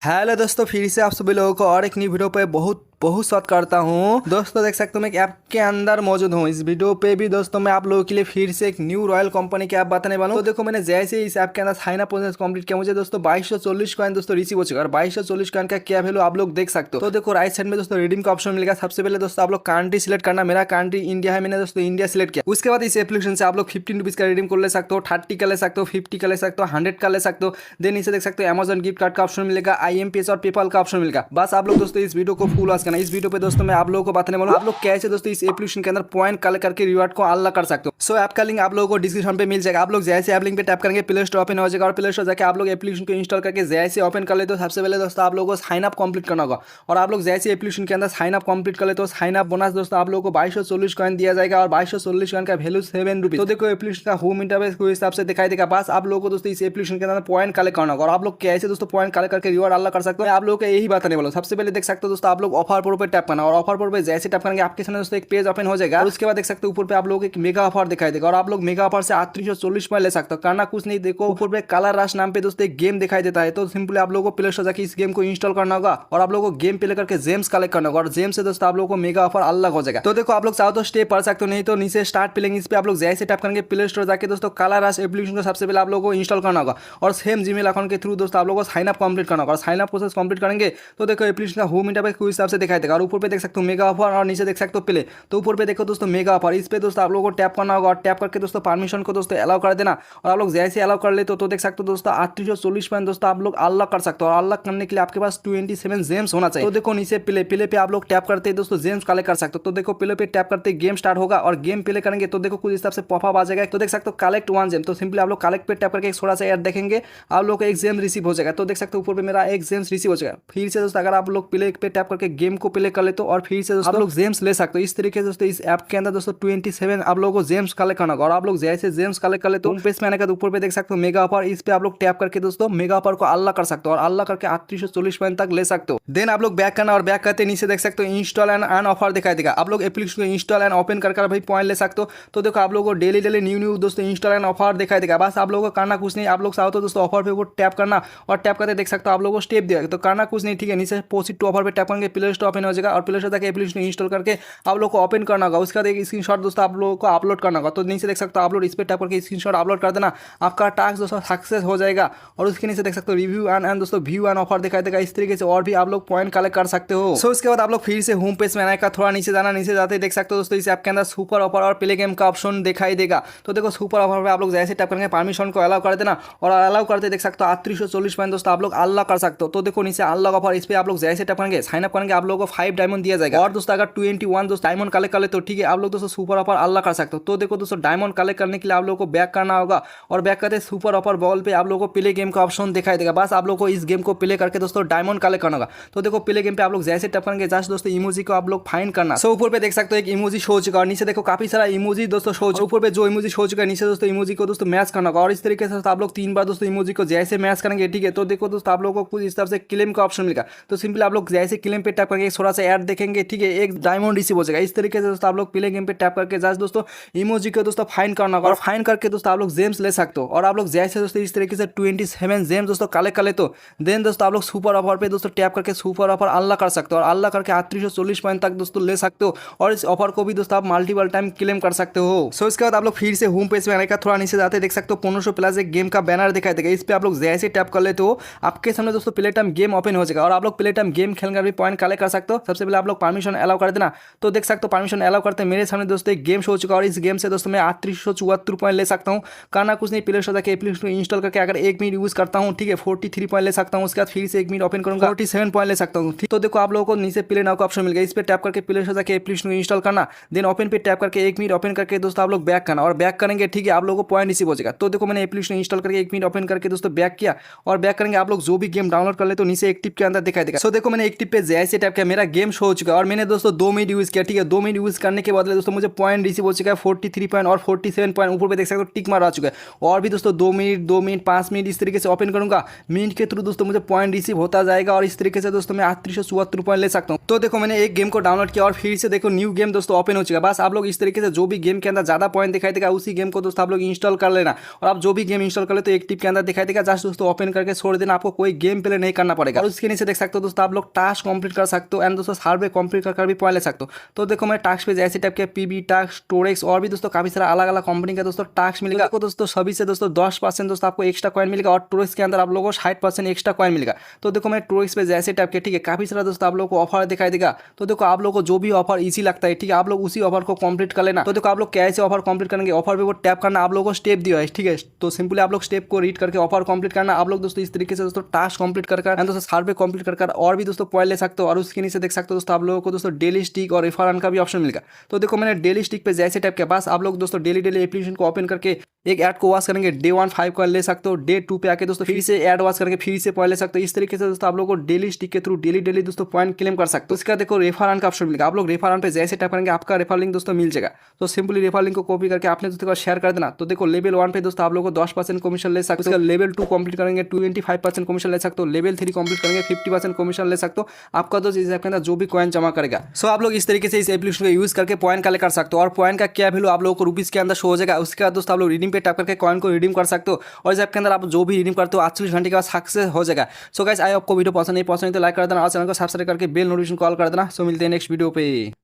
Hello दोस्तों, फिर से आप सभी लोगों को और एक नई वीडियो पे बहुत बहुत स्वागत करता हूँ। दोस्तों देख सकते हो मैं एक ऐप के अंदर मौजूद हूँ। इस वीडियो पे भी दोस्तों मैं आप लोगों के लिए फिर से एक न्यू रॉयल कंपनी की ऐप बताने वाला हूँ। तो देखो मैंने जैसे ही इस ऐप के अंदर साइन अप प्रोसेस कंप्लीट किया, मुझे दोस्तों 2240 कॉइन दोस्तों रिसीव हो चुका है। और 2240 कॉइन का क्या वैल्यू आप लोग देख सकते हो। तो देखो राइट साइड में दोस्तों रिडीम का ऑप्शन मिलेगा। सबसे पहले दोस्तों आप लोग कंट्री सिलेक्ट करना। मेरा कंट्री इंडिया है, मैंने दोस्तों इंडिया सिलेक्ट किया। उसके बाद इस एप्लीकेशन से आप लोग 15 रुपीज का रिडीम कर ले सकते हो, 30 का ले सकते हो, 50 का ले सकते हो, 100 का ले सकते हो। देन इसे देख सकते हो अमेजन गिफ्ट कार्ड का ऑप्शन मिलेगा, IMPS और पेपाल का ऑप्शन मिलेगा। बस आप लोग दोस्तों इस वीडियो को फुल वॉच करना। इस वीडियो पे दोस्तों मैं आप लोगों को बताने वाला हूं आप लोग कैसे दोस्तों इस एप्लीकेशन के अंदर पॉइंट कलेक्ट करके रिवार्ड को अनलॉक कर सकते हो। सो ऐप का लिंक आप लोगों को डिस्क्रिप्शन पे मिल जाएगा। आप लोग जैसे ऐप लिंक पे टैप करेंगे प्ले स्टोर ओपन हो जाएगा। और प्ले स्टोर जाकर आप लोग एप्लीकेशन को इंस्टॉल करके जैसे ओपन कर लेते हो, सबसे पहले दोस्तों आप लोगों को साइन अप कंप्लीट करना होगा। और आप लोग जैसे एप्लीकेशन के अंदर साइन अप कंप्लीट कर लेते हो, साइन अप बोनस दोस्तों आप लोगों को 2240 कॉइन दिया जाएगा। और 2240 कॉइन का वैल्यू 7 रुपीज। तो देखो एप्लीकेशन का होम इंटरफेस को हिसाब से दिखाई देगा। बस आप लोगों को दोस्तों इस एप्लीकेशन के अंदर पॉइंट कलेक्ट करना होगा। और आप लोग कैसे दोस्तों पॉइंट कलेक्ट करके रिवार्ड अनलॉक कर सकते हो, आप लोगों को यही बताने वाला हूं। सबसे पहले देख सकते हो दोस्तों आप लोग ऑफर पर टैप करना। और ऑफर पर जैसे टैप करेंगे आपके सामने दोस्तों एक पेज ओपन हो जाएगा। और उसके बाद देख सकते हो ऊपर पे आप लोग एक मेगा ऑफर दिखाई देगा। और आप लोग मेगा ऑफर से 3840 में ले सकते हो। करना कुछ नहीं, देखो ऊपर पे कलर रश नाम पे दोस्तों एक गेम दिखाई देता है। तो सिंपली आप लोगों को प्ले स्टोर जाकर इस गेम को इंस्टॉल करना होगा। और आप लोगों को गेम प्ले करके जेम्स कलेक्ट करना होगा। और जेम्स से दोस्तों आप लोगों को मेगा ऑफर अलग हो जाएगा। तो देखो आप लोग चाहो तो स्टेप पढ़ सकते हो, नहीं तो नीचे स्टार्ट प्लेइंग इस पे आप लोग जैसे टैप करेंगे प्ले स्टोर जाके दोस्तों कलर रश एप्लीकेशन को सबसे पहले आप लोगों को इंस्टॉल करना होगा। और सेम जीमेल अकाउंट के थ्रू दोस्तों आप लोगों को साइन अप कंप्लीट करना होगा। और साइन अप प्रोसेस कंप्लीट करेंगे तो देखो एप्लीकेशन का होम इंटरफेस के हिसाब से दिखाई देगा। और ऊपर पे देख सकते हो मेगा ऑफर और नीचे देख सकते हो प्ले। तो ऊपर पे देखो दोस्तों मेगा ऑफर, इस पे दोस्तों आप लोगों को टैप करना होगा। और टैप करके दोस्तों परमिशन को दोस्तों अलाउ कर देना। और आप लोग जैसे अलाउ कर लेते हो तो देख सकते हो दोस्तों 3840 पॉइंट दोस्तों आप लोग अनलॉक कर सकते हो। और अनलॉक करने के लिए आपके पास 27 जेम्स होना चाहिए। तो देखो नीचे प्ले पे आप लोग टैप करते हैं दोस्तों जेम्स कलेक्ट कर सकते हो। तो देखो प्ले पे टैप करते गेम स्टार्ट होगा। और गेम प्ले करेंगे तो देखो कुछ हिसाब से पॉपअप आ जाएगा। तो देख सकते हो कलेक्ट 1 जेम। तो सिंपली आप लोग कलेक्ट पे टैप करके थोड़ा सा ऐड देखेंगे, आप लोग को एक जेम रिसीव हो जाएगा। तो देख सकते हो ऊपर पे मेरा एक जेम्स रिसीव हो जाएगा। फिर से दोस्तों अगर आप लोग प्ले पे टैप करके गेम को प्ले कर लेते हो और फिर से दोस्तों आप लोग जेम्स ले सकते हो। इस तरीके से दोस्तों इस ऐप के अंदर दोस्तों 27 आप लोगों को जेम्स कलेक्ट करना होगा। और आप लोग जैसे जेम्स कलेक्ट कर लेते हो, होम पेज में आने का ऊपर पे देख सकते हो मेगा ऑफर, इस पे आप लोग टैप करके दोस्तों मेगा ऑफर को अनलॉक कर सकते हो। और अनलॉक करके 3840 पॉइंट तक ले सकते हो। देन आप लोग बैक करना। और बैक करते नीचे देख सकते हो इंस्टॉल एंड अर्न ऑफर दिखाई देगा। आप लोग एप्लीकेशन को इंस्टॉल एंड ओपन कर भाई पॉइंट ले सकते हो। तो देखो आप लोगों को डेली न्यू दोस्तों इंस्टॉल एंड ऑफर दिखाई देगा। बस आप लोगों को करना कुछ नहीं, आप लोग चाहो तो दोस्तों ऑफर पे वो टैप करना। और टैप करते देख सकते हो आप लोगों को स्टेप दिया। तो करना कुछ नहीं, ठीक है। नीचे प्रोसीड टू ऑफर पे टैप करेंगे प्ले स्टोर ओपन हो जाएगा। और प्ले स्टोर जाकर एप्लीकेशन इंस्टॉल करके आप लोग को ओपन करना होगा। उसके बाद एक स्क्रीनशॉट दोस्तों आप लोगों को अपलोड करना होगा। तो नीचे देख सकते हो अपलोड, इस पे टैप करके स्क्रीनशॉट अपलोड कर देना, आपका टास्क दोस्तों सक्सेस हो जाएगा। और उसके नीचे देख सकते हो रिव्यू एंड दोस्तों व्यू एंड ऑफर दिखाई देगा। इस तरीके से और भी आप लोग पॉइंट कलेक्ट कर सकते हो। सो इसके बाद आप लोग फिर से होम पेज में आने का, थोड़ा नीचे जाना। नीचे जाते देख सकते हो दोस्तों इस ऐप के अंदर सुपर ऑफर और प्ले गेम का ऑप्शन दिखाई देगा। तो देखो सुपर ऑफर पे आप लोग जैसे टैप करेंगे परमिशन को अलाउ कर देना। और अलाउ करते देख सकते हो 3840 पॉइंट दोस्तों आप लोग अनलॉक कर सकते हो। तो देखो नीचे अनलॉक ऑफर, इस पे आप लोग जैसे टैप करेंगे साइन अप करेंगे आप लोगों को 5 डायमंड दिया जाएगा। और दोस्तों अगर 21 दोस्तों डायमंड कलेक्ट कर ले तो ठीक है, आप लोग दोस्तों सुपर ऑफर अनलॉक कर सकते हो। तो देखो दोस्तों डायमंड कलेक्ट करने के लिए आप लोगों को बैक करना होगा। और बैक करते सुपर ऑफर बॉल पे आप लोगों को प्ले गेम का ऑप्शन दिखाई देगा। बस आप लोगों को इस गेम को प्ले करके दोस्तों डायमंड कलेक्ट करना होगा। तो देखो प्ले गेम पे आप लोग जैसे टैप करेंगे जस्ट दोस्तों इमोजी को आप लोग फाइंड करना। सो ऊपर पे देख सकते हो एक इमोजी शो हो चुका है। और नीचे देखो काफी सारा इमोजी दोस्तों शो, ऊपर पे जो इमोजी शो चुका है नीचे दोस्तों इमोजी को दोस्तों मैच करना होगा। और इस तरीके से आप लोग 3 बार दोस्तों इमोजी को जैसे मैच करेंगे, ठीक है। तो देखो दोस्तों आप लोगों को कुछ इस तरह से क्लेम का ऑप्शन मिलेगा। तो सिंपली आप लोग जैसे क्लेम पे टैप करके थोड़ा सा ऐड देखेंगे, ठीक है, एक डायमंड रिसीव हो जाएगा। इस तरीके से दोस्तों आप लोग प्ले गेम पे टैप करके जस्ट दोस्तों इमोजी को दोस्तों फाइंड करना होगा। और फाइंड करके दोस्तों आप लोग जेम्स ले सकते हो। और आप लोग जैसे दोस्तों इस तरीके से 27 जेम्स दोस्तों कलेक्ट कर ले तो देन दोस्तों आप लोग सुपर ऑफर पे दोस्तों टैप करके सुपर ऑफर अनलॉक कर सकते हो। और अनलॉक करके 3840 पॉइंट तक दोस्तों ले सकते हो। और इस ऑफर को भी दोस्तों आप मल्टीपल टाइम क्लेम कर सकते हो। सो इसके बाद आप लोग फिर से होम पेज में आने का, थोड़ा नीचे जाते देख सकते हो 1500 प्लस एक गेम का बैनर दिखाई देगा। इस पे आप लोग जैसे टैप कर लेते हो आपके सामने दोस्तों प्ले टाइम गेम ओपन हो जाएगा। और आप लोग प्ले टाइम गेम खेलकर भी पॉइंट कलेक्ट कर सकते हो। सबसे पहले आप लोग परमिशन अलाउ कर देना। तो देख सकते हो परमिशन अलाउ करते मेरे सामने दोस्तों एक गेम शो हो चुका है। और इस गेम से दोस्तों मैं 3874 पॉइंट ले सकता हूँ। करना कुछ नहीं, प्ले स्टोर जाकर एप्लीकेशन इंस्टॉल करके अगर 1 मिनट यूज करता हूँ, ठीक है, 43 पॉइंट ले सकता हूँ। उसके बाद फिर से 1 मिनट ओपन करूंगा 47 पॉइंट ले सकता हूँ। तो देखो आप लोगों को नीचे प्ले नाउ का ऑप्शन मिल गया। इस पे टैप करके प्ले स्टोर जाकर एप्लीकेशन इंस्टॉल करना। देन ओपन पे टैप करके 1 मिनट ओपन करके दोस्तों आप लोग बैक करना। और बैक करेंगे, ठीक है, आप लोगों को पॉइंट रिसीव हो जाएगा। तो देखो मैंने एप्लीकेशन इंस्टॉल करके 1 मिनट ओपन करके दोस्तों बैक किया। और बैक करेंगे आप लोग जो भी गेम डाउनलोड कर ले तो नीचे एक्टिव के अंदर दिखाई देगा। सो देखो मैंने एक्टिव पे जैसे टैप क्या मेरा गेम शो हो चुका है और मैंने दोस्तों 2 मिनट यूज़ किया, ठीक है। 2 मिनट यूज़ करने के बदले दोस्तों मुझे पॉइंट रिसीव हो चुका है 43 पॉइंट और 47 पॉइंट ऊपर पे देख सकते हो टिक मार आ चुका है। और भी दोस्तों 2 मिनट 5 मिनट इस तरीके से ओपन करूंगा, मिनट के थ्रू दोस्तों मुझे पॉइंट रिसीव होता जाएगा और इस तरीके से दोस्तों मैं 3874 पॉइंट ले सकता हूँ। तो देखो मैंने एक गेम को डाउनलोड किया और फिर से देखो न्यू गेम दोस्तों ओपन हो चुका है। बस आप लोग इस तरीके से जो भी गेम के अंदर ज़्यादा पॉइंट दिखाई देगा उसी गेम को दोस्तों आप लोग इंस्टॉल कर लेना। और आप जो भी गेम इंस्टॉल कर ले तो एक टिप के अंदर दिखाई देगा, जस्ट दोस्तों ओपन करके छोड़ देना, आपको कोई गेम प्ले नहीं करना पड़ेगा। और उसके नीचे देख सकते हो दोस्तों आप लोग टास्क कंप्लीट कर सकते हो एंड दोस्तों सर्वे कंप्लीट कर भी पॉइंट ले सकते हो। तो देखो मैं टास्क पे जैसे टाइप के पीबी टास्क, स्टोरेक्स और भी दोस्तों काफी सारा अलग अलग कंपनी का दोस्तों टास्क मिलेगा। तो दोस्तों सभी से दोस्तों 10% दोस्तों आपको एक्स्ट्रा कॉइन मिलेगा और टोरेक्स के अंदर आप लोगों को 60% एक्स्ट्रा कॉइन मिलेगा। तो देखो मैं टोरेक्स पे जैसे टाइप के, ठीक है, काफी सारा दोस्तों आप लोगों को ऑफर दिखाई देगा। तो देखो आप लोगों को जो भी ऑफर इजी लगता है, ठीक है, आप लोग उसी ऑफर को कंप्लीट कर लेना। तो देखो आप लोग कैसे ऑफर कंप्लीट करेंगे, ऑफर पे वो टैप करना, आप लोगों को स्टेप दिया है, ठीक है। तो सिंपली आप लोग स्टेप को रीड करके ऑफर कंप्लीट करना। आप लोग दोस्तों इस तरीके से दोस्तों टास्क कंप्लीट कर दोस्तों सर्वे कंप्लीट कर और भी दोस्तों पॉइंट ले सकते हो। और उसके नीचे देख सकते हो दोस्तों आप लोगों को दोस्तों डेली स्टिक और रेफर का भी ऑप्शन मिलेगा। तो देखो मैंने डेली स्टिक पे जैसे टाइप के पास आप लोग दोस्तों डेली एप्लीकेशन को ओपन करके एक ऐड को वॉच करेंगे, डे 1 5 कॉइन ले सकते हो, डे 2 पे आके दोस्तों फिर से ऐड वॉच करके फिर से पॉइंट ले सकते हो। इस तरीके से दोस्तों आप लोगों को डेली स्टिक के थ्रू डेली दोस्तों पॉइंट क्लेम कर सकते हो। उसका देखो रेफर का ऑप्शन मिलेगा, आप लोग रेफर पे जैसे टाइप करेंगे आपका रेफर लिंक दोस्तों मिल जाएगा। तो सिंपली रेफर लिंक को कॉपी करके आपने दोस्तों को शेयर कर देना। तो देखो लेवल 1 पे दोस्तों आप लोगों को 10% कमीशन ले सकते हो, लेवल 2 कंप्लीट करेंगे 25% कमीशन ले सकते हो, लेवल 3 कंप्लीट करेंगे 50% कमीशन ले सकते हो। आपका दोस्त इस ऐप के अंदर जो भी कॉइन जमा करेगा, सो आप लोग इस तरीके से इस एप्लीकेशन को यूज करके पॉइंट कलेक्ट कर सकते हो। और पॉइंट का क्या वैल्यू आप लोगों को रुपीज के अंदर शो हो जाएगा। उसके बाद दोस्तों आप लोग रिडीम पे टैप करके कॉइन को रिडीम कर सकते हो और इस ऐप के अंदर आप जो भी रिडीम करते हो 48 घंटे के बाद सक्सेस हो जाएगा। सो गाइस आई आपको वीडियो पसंद नहीं तो लाइक कर देना और चैनल को सब्सक्राइब करके बेल नोटिफिकेशन कॉल कर देना। सो मिलते हैं नेक्स्ट वीडियो पे।